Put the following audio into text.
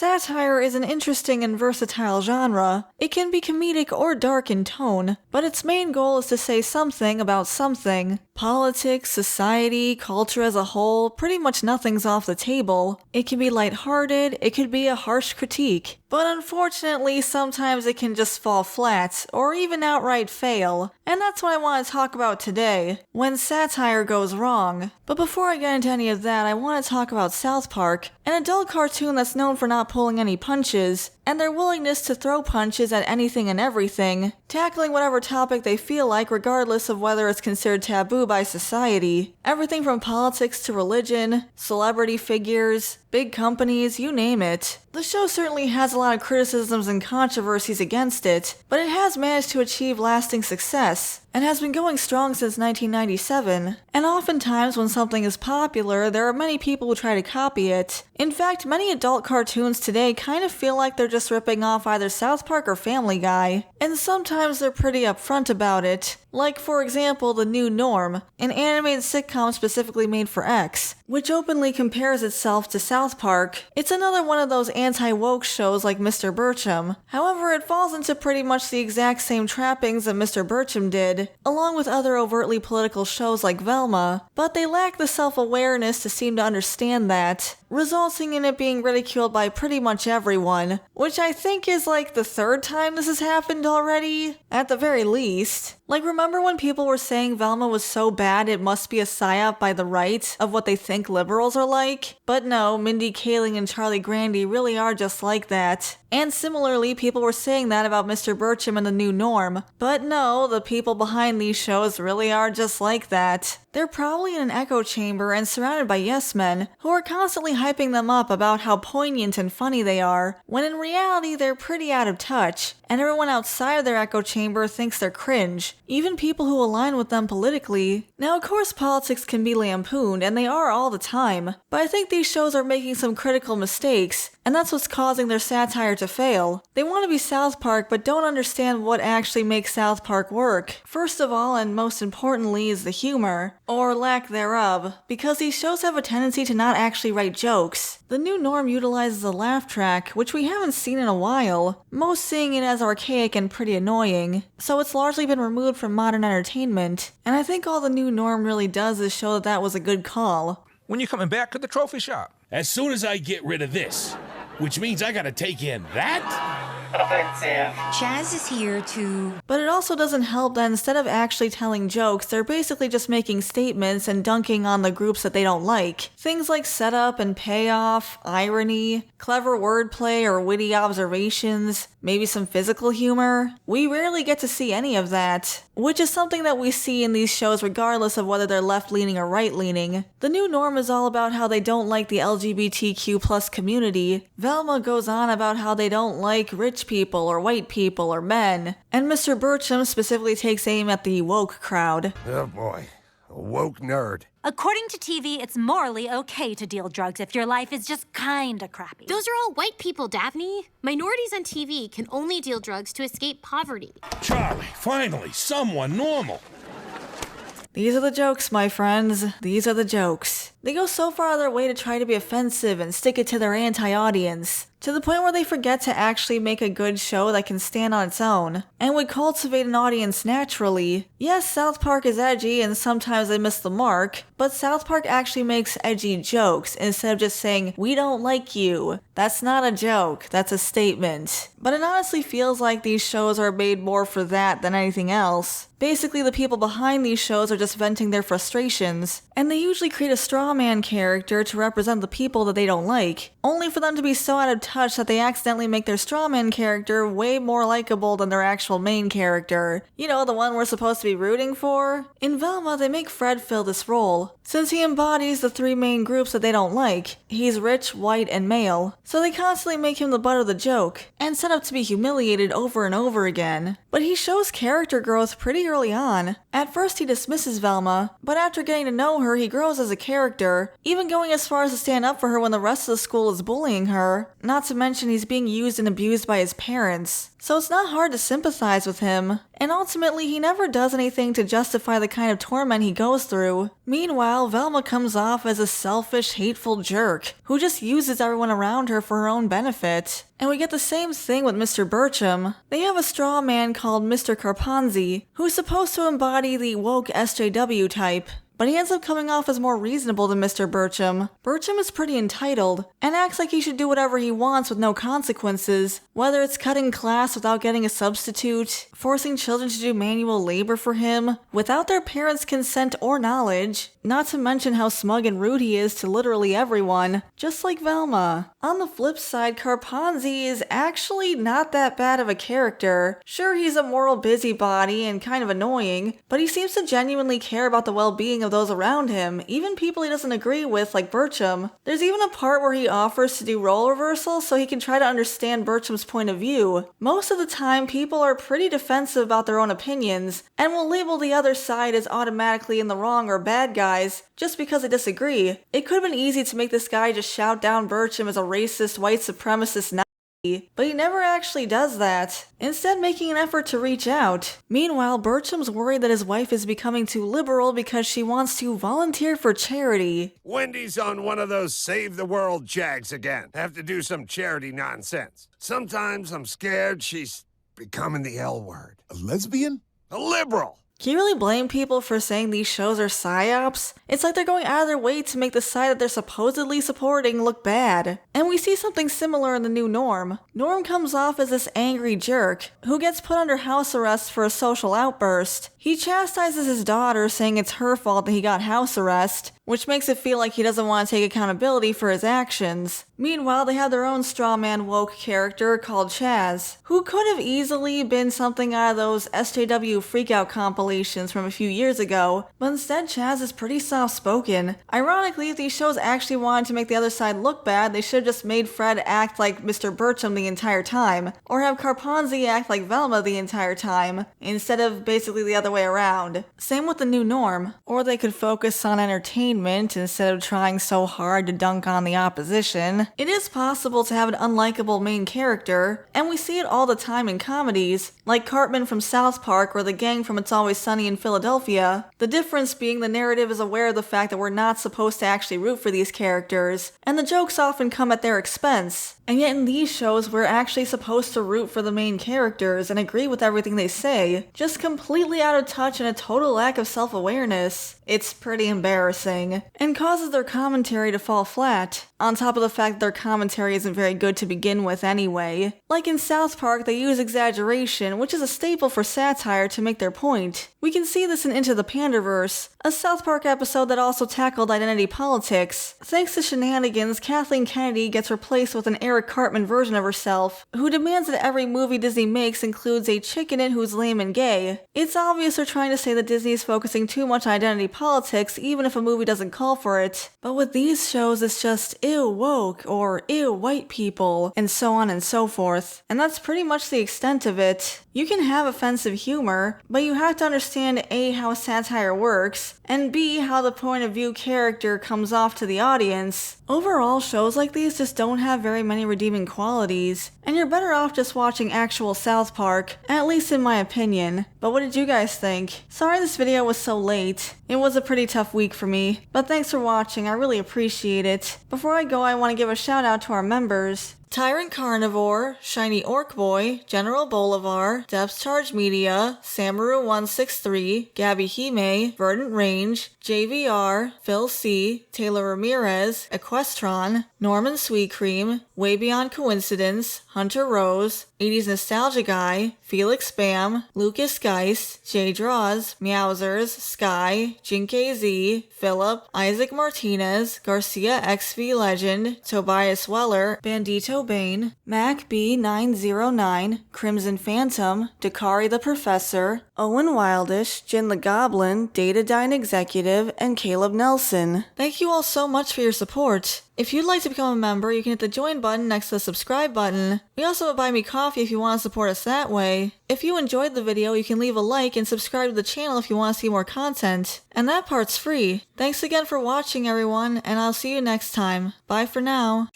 Satire is an interesting and versatile genre. It can be comedic or dark in tone, but its main goal is to say something about something. Politics, society, culture as a whole, pretty much nothing's off the table. It can be lighthearted, it could be a harsh critique. But unfortunately, sometimes it can just fall flat, or even outright fail. And that's what I want to talk about today, when satire goes wrong. But before I get into any of that, I want to talk about South Park, an adult cartoon that's known for not pulling any punches, and their willingness to throw punches at anything and everything, tackling whatever topic they feel like regardless of whether it's considered taboo by society. Everything from politics to religion, celebrity figures, big companies, you name it. The show certainly has a lot of criticisms and controversies against it, but it has managed to achieve lasting success, and has been going strong since 1997. And oftentimes when something is popular, there are many people who try to copy it. In fact, many adult cartoons today kind of feel like they're just ripping off either South Park or Family Guy, and sometimes they're pretty upfront about it. Like, for example, The New Norm, an animated sitcom specifically made for X, which openly compares itself to South Park. It's another one of those anti-woke shows like Mr. Bircham. However, it falls into pretty much the exact same trappings that Mr. Bircham did, along with other overtly political shows like Velma, but they lack the self-awareness to seem to understand that, resulting in it being ridiculed by pretty much everyone, which I think is like the third time this has happened already, at the very least. Like, remember when people were saying Velma was so bad it must be a psyop by the right of what they think liberals are like? But no, Mindy Kaling and Charlie Grandy really are just like that. And similarly, people were saying that about Mr. Bircham and The New Norm. But no, the people behind these shows really are just like that. They're probably in an echo chamber and surrounded by yes-men who are constantly hyping them up about how poignant and funny they are, when in reality they're pretty out of touch, and everyone outside of their echo chamber thinks they're cringe, even people who align with them politically. Now, of course, politics can be lampooned, and they are all the time, but I think these shows are making some critical mistakes, and that's what's causing their satire to fail. They want to be South Park, but don't understand what actually makes South Park work. First of all, and most importantly, is the humor, or lack thereof, because these shows have a tendency to not actually write jokes. The New Norm utilizes a laugh track, which we haven't seen in a while, most seeing it as archaic and pretty annoying, so it's largely been removed from modern entertainment, and I think all The New Norm really does is show that was a good call. When you coming back to the trophy shop? As soon as I get rid of this, which means I gotta take in that? Chaz is here to... But it also doesn't help that instead of actually telling jokes, they're basically just making statements and dunking on the groups that they don't like. Things like setup and payoff, irony, clever wordplay or witty observations, maybe some physical humor. We rarely get to see any of that, which is something that we see in these shows regardless of whether they're left-leaning or right-leaning. The New Norm is all about how they don't like the LGBTQ+ community. Velma goes on about how they don't like rich people or white people or men. And Mr. Bircham specifically takes aim at the woke crowd. Oh boy, a woke nerd. According to TV, it's morally okay to deal drugs if your life is just kinda crappy. Those are all white people, Daphne. Minorities on TV can only deal drugs to escape poverty. Charlie, finally, someone normal. These are the jokes, my friends. These are the jokes. They go so far out of their way to try to be offensive and stick it to their anti-audience, to the point where they forget to actually make a good show that can stand on its own, and would cultivate an audience naturally. Yes, South Park is edgy and sometimes they miss the mark, but South Park actually makes edgy jokes instead of just saying, "We don't like you." That's not a joke, that's a statement. But it honestly feels like these shows are made more for that than anything else. Basically, the people behind these shows are just venting their frustrations, and they usually create a strawman character to represent the people that they don't like, only for them to be so out of touch that they accidentally make their strawman character way more likable than their actual main character. You know, the one we're supposed to be rooting for? In Velma, they make Fred fill this role, since he embodies the three main groups that they don't like. He's rich, white, and male, so they constantly make him the butt of the joke, and set up to be humiliated over and over again. But he shows character growth pretty early on. At first he dismisses Velma, but after getting to know her, he grows as a character character, even going as far as to stand up for her when the rest of the school is bullying her, not to mention he's being used and abused by his parents. So it's not hard to sympathize with him, and ultimately he never does anything to justify the kind of torment he goes through. Meanwhile, Velma comes off as a selfish, hateful jerk, who just uses everyone around her for her own benefit. And we get the same thing with Mr. Burcham. They have a straw man called Mr. Carponzi, who's supposed to embody the woke SJW type. But he ends up coming off as more reasonable than Mr. Burcham. Burcham is pretty entitled, and acts like he should do whatever he wants with no consequences, whether it's cutting class without getting a substitute, forcing children to do manual labor for him, without their parents' consent or knowledge, not to mention how smug and rude he is to literally everyone, just like Velma. On the flip side, Carponzi is actually not that bad of a character. Sure, he's a moral busybody and kind of annoying, but he seems to genuinely care about the well-being of those around him, even people he doesn't agree with, like Burcham. There's even a part where he offers to do role reversals so he can try to understand Burcham's point of view. Most of the time, people are pretty defensive about their own opinions, and will label the other side as automatically in the wrong or bad guys just because they disagree. It could have been easy to make this guy just shout down Burcham as a racist, white supremacist Nazi, but he never actually does that, instead making an effort to reach out. Meanwhile, Burcham's worried that his wife is becoming too liberal because she wants to volunteer for charity. Wendy's on one of those save the world jags again. Have to do some charity nonsense. Sometimes I'm scared she's becoming the L word. A lesbian? A liberal. Can you really blame people for saying these shows are psyops? It's like they're going out of their way to make the side that they're supposedly supporting look bad. And we see something similar in the new Norm. Norm comes off as this angry jerk, who gets put under house arrest for a social outburst. He chastises his daughter, saying it's her fault that he got house arrest, which makes it feel like he doesn't want to take accountability for his actions. Meanwhile, they have their own strawman woke character called Chaz, who could have easily been something out of those SJW freakout compilations from a few years ago, but instead Chaz is pretty soft-spoken. Ironically, if these shows actually wanted to make the other side look bad, they should have just made Fred act like Mr. Burcham the entire time, or have Carponzi act like Velma the entire time, instead of basically the other way around. Same with the new Norm. Or they could focus on entertainment instead of trying so hard to dunk on the opposition. It is possible to have an unlikable main character, and we see it all the time in comedies, like Cartman from South Park or the gang from It's Always Sunny in Philadelphia. The difference being the narrative is aware of the fact that we're not supposed to actually root for these characters, and the jokes often come at their expense. And yet in these shows, we're actually supposed to root for the main characters and agree with everything they say, just completely out of touch and a total lack of self-awareness. It's pretty embarrassing, and causes their commentary to fall flat, on top of the fact that their commentary isn't very good to begin with anyway. Like in South Park, they use exaggeration, which is a staple for satire, to make their point. We can see this in Into the Panderverse, a South Park episode that also tackled identity politics. Thanks to shenanigans, Kathleen Kennedy gets replaced with an Eric Cartman version of herself, who demands that every movie Disney makes includes a chick in it who's lame and gay. It's obvious they're trying to say that Disney is focusing too much on identity politics even if a movie doesn't call for it. But with these shows, it's just ew woke or ew white people, and so on and so forth. And that's pretty much the extent of it. You can have offensive humor, but you have to understand A, how satire works, and B, how the point of view character comes off to the audience. Overall, shows like these just don't have very many redeeming qualities, and you're better off just watching actual South Park, at least in my opinion. But what did you guys think? Sorry this video was so late. It was a pretty tough week for me, but thanks for watching, I really appreciate it. Before I go, I want to give a shout out to our members. Tyrant Carnivore, Shiny Orc Boy, General Bolivar, Depth Charge Media, Samaru163, Gabby Hime, Verdant Range, JVR, Phil C, Taylor Ramirez, Equestron, Norman Sweet Cream, Way Beyond Coincidence, Hunter Rose, 80s Nostalgia Guy, Felix Spam, Lucas Geist, J Draws, Meowsers, Sky, Jinke Z, Philip, Isaac Martinez, Garcia XV Legend, Tobias Weller, Bandito Cobain, MacB909, Crimson Phantom, Dakari the Professor, Owen Wildish, Jin the Goblin, Datadyne Executive, and Caleb Nelson. Thank you all so much for your support. If you'd like to become a member, you can hit the join button next to the subscribe button. We also have a Buy Me Coffee if you want to support us that way. If you enjoyed the video, you can leave a like and subscribe to the channel if you want to see more content. And that part's free. Thanks again for watching, everyone, and I'll see you next time. Bye for now.